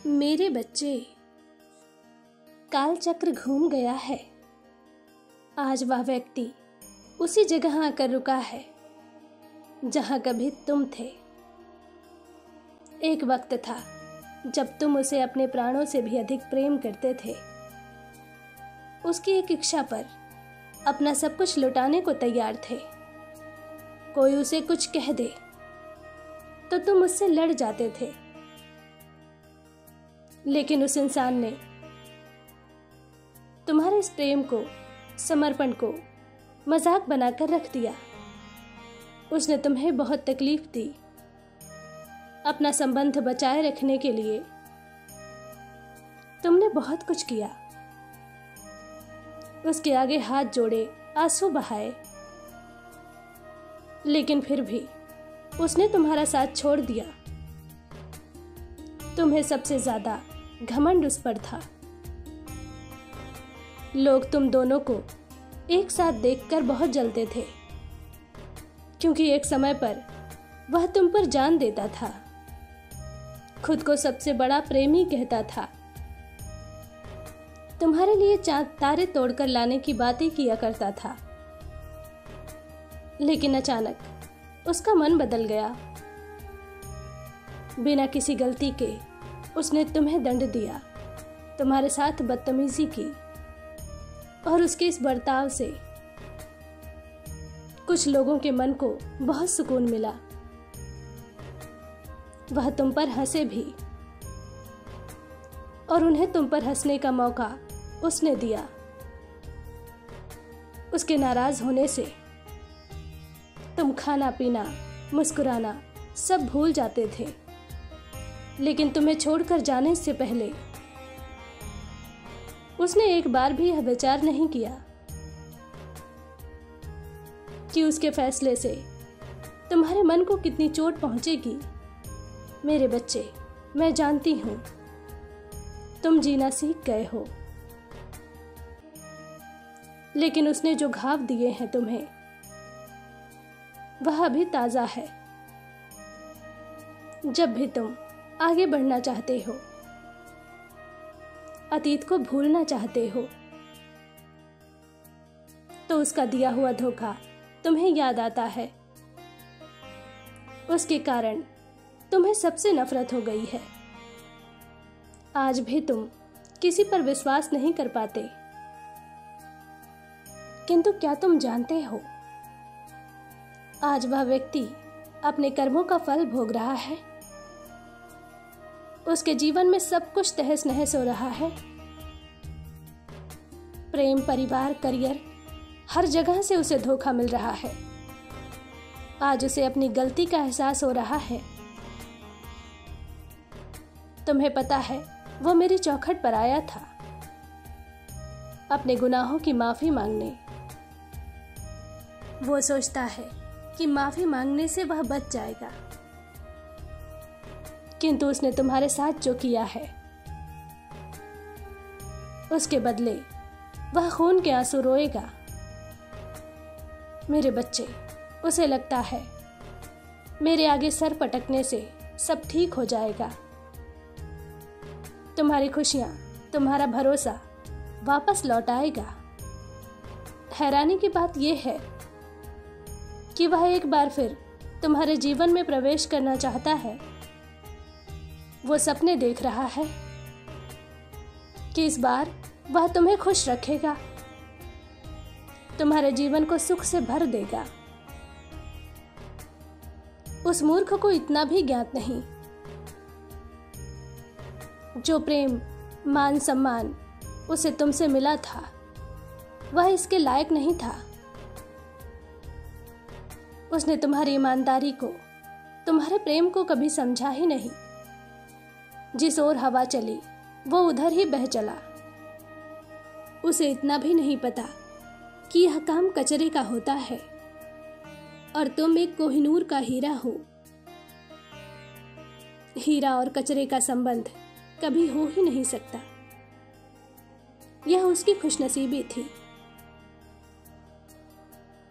मेरे बच्चे, काल चक्र घूम गया है। आज वह व्यक्ति उसी जगह आकर रुका है जहां कभी तुम थे। एक वक्त था जब तुम उसे अपने प्राणों से भी अधिक प्रेम करते थे। उसकी एक इच्छा पर अपना सब कुछ लुटाने को तैयार थे। कोई उसे कुछ कह दे तो तुम उससे लड़ जाते थे, लेकिन उस इंसान ने तुम्हारे इस प्रेम को, समर्पण को मजाक बनाकर रख दिया। उसने तुम्हें बहुत तकलीफ दी। अपना संबंध बचाए रखने के लिए तुमने बहुत कुछ किया। उसके आगे हाथ जोड़े, आंसू बहाए, लेकिन फिर भी उसने तुम्हारा साथ छोड़ दिया। तुम्हें सबसे ज्यादा घमंड उस पर था। लोग तुम दोनों को एक साथ देखकर बहुत जलते थे, क्योंकि एक समय पर वह तुम पर जान देता था। खुद को सबसे बड़ा प्रेमी कहता था। तुम्हारे लिए चांद तारे तोड़कर लाने की बातें किया करता था, लेकिन अचानक उसका मन बदल गया। बिना किसी गलती के उसने तुम्हें दंड दिया, तुम्हारे साथ बदतमीजी की, और उसके इस बर्ताव से कुछ लोगों के मन को बहुत सुकून मिला। वह तुम पर हंसे भी, और उन्हें तुम पर हंसने का मौका उसने दिया। उसके नाराज होने से तुम खाना पीना, मुस्कुराना सब भूल जाते थे, लेकिन तुम्हें छोड़कर जाने से पहले उसने एक बार भी यह विचार नहीं किया कि उसके फैसले से तुम्हारे मन को कितनी चोट पहुंचेगी। मेरे बच्चे, मैं जानती हूं तुम जीना सीख गए हो, लेकिन उसने जो घाव दिए हैं तुम्हें, वह अभी ताजा है। जब भी तुम आगे बढ़ना चाहते हो, अतीत को भूलना चाहते हो, तो उसका दिया हुआ धोखा तुम्हें याद आता है। उसके कारण तुम्हें सबसे नफरत हो गई है। आज भी तुम किसी पर विश्वास नहीं कर पाते, किंतु क्या तुम जानते हो, आज वह व्यक्ति अपने कर्मों का फल भोग रहा है। उसके जीवन में सब कुछ तहस नहस हो रहा है। प्रेम, परिवार, करियर, हर जगह से उसे धोखा मिल रहा है। आज उसे अपनी गलती का एहसास हो रहा है। तुम्हें पता है, वो मेरी चौखट पर आया था अपने गुनाहों की माफी मांगने। वो सोचता है कि माफी मांगने से वह बच जाएगा, किंतु उसने तुम्हारे साथ जो किया है, उसके बदले वह खून के आंसू रोएगा। मेरे बच्चे, उसे लगता है मेरे आगे सर पटकने से सब ठीक हो जाएगा। तुम्हारी खुशियां, तुम्हारा भरोसा वापस लौट आएगा। हैरानी की बात यह है कि वह एक बार फिर तुम्हारे जीवन में प्रवेश करना चाहता है। वो सपने देख रहा है कि इस बार वह तुम्हें खुश रखेगा, तुम्हारे जीवन को सुख से भर देगा। उस मूर्ख को इतना भी ज्ञात नहीं, जो प्रेम, मान, सम्मान उसे तुमसे मिला था, वह इसके लायक नहीं था। उसने तुम्हारी ईमानदारी को, तुम्हारे प्रेम को कभी समझा ही नहीं। जिस ओर हवा चली वो उधर ही बह चला। उसे इतना भी नहीं पता कि यह काम कचरे का होता है और तुम एक कोहिनूर का हीरा हो। हीरा और कचरे का संबंध कभी हो ही नहीं सकता। यह उसकी खुशनसीबी थी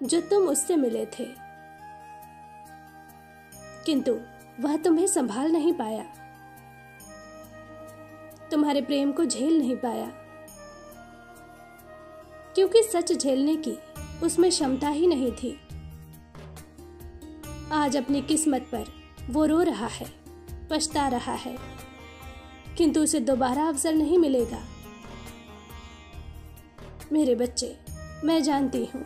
जो तुम उससे मिले थे, किंतु वह तुम्हें संभाल नहीं पाया। तुम्हारे प्रेम को झेल नहीं पाया, क्योंकि सच झेलने की उसमें क्षमता ही नहीं थी। आज अपनी किस्मत पर वो रो रहा है, पछता रहा है, किंतु उसे दोबारा अवसर नहीं मिलेगा। मेरे बच्चे, मैं जानती हूं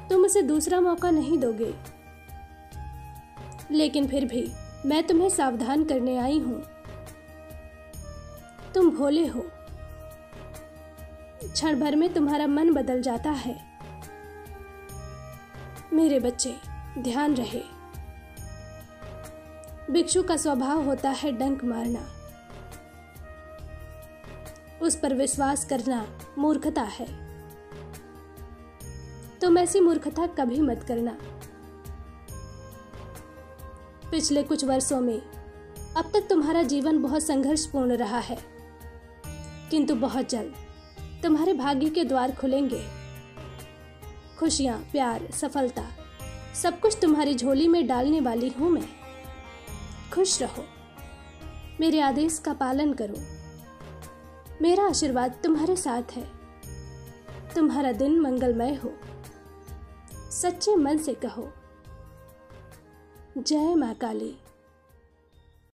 तुम उसे दूसरा मौका नहीं दोगे, लेकिन फिर भी मैं तुम्हें सावधान करने आई हूं। तुम भोले हो, क्षण भर में तुम्हारा मन बदल जाता है। मेरे बच्चे, ध्यान रहे, भिक्षु का स्वभाव होता है डंक मारना। उस पर विश्वास करना मूर्खता है। तुम ऐसी मूर्खता कभी मत करना। पिछले कुछ वर्षों में अब तक तुम्हारा जीवन बहुत संघर्षपूर्ण रहा है, किंतु बहुत जल्द तुम्हारे भाग्य के द्वार खुलेंगे। खुशियां, प्यार, सफलता सब कुछ तुम्हारी झोली में डालने वाली हूं मैं। खुश रहो, मेरे आदेश का पालन करो। मेरा आशीर्वाद तुम्हारे साथ है। तुम्हारा दिन मंगलमय हो। सच्चे मन से कहो, जय मां काली।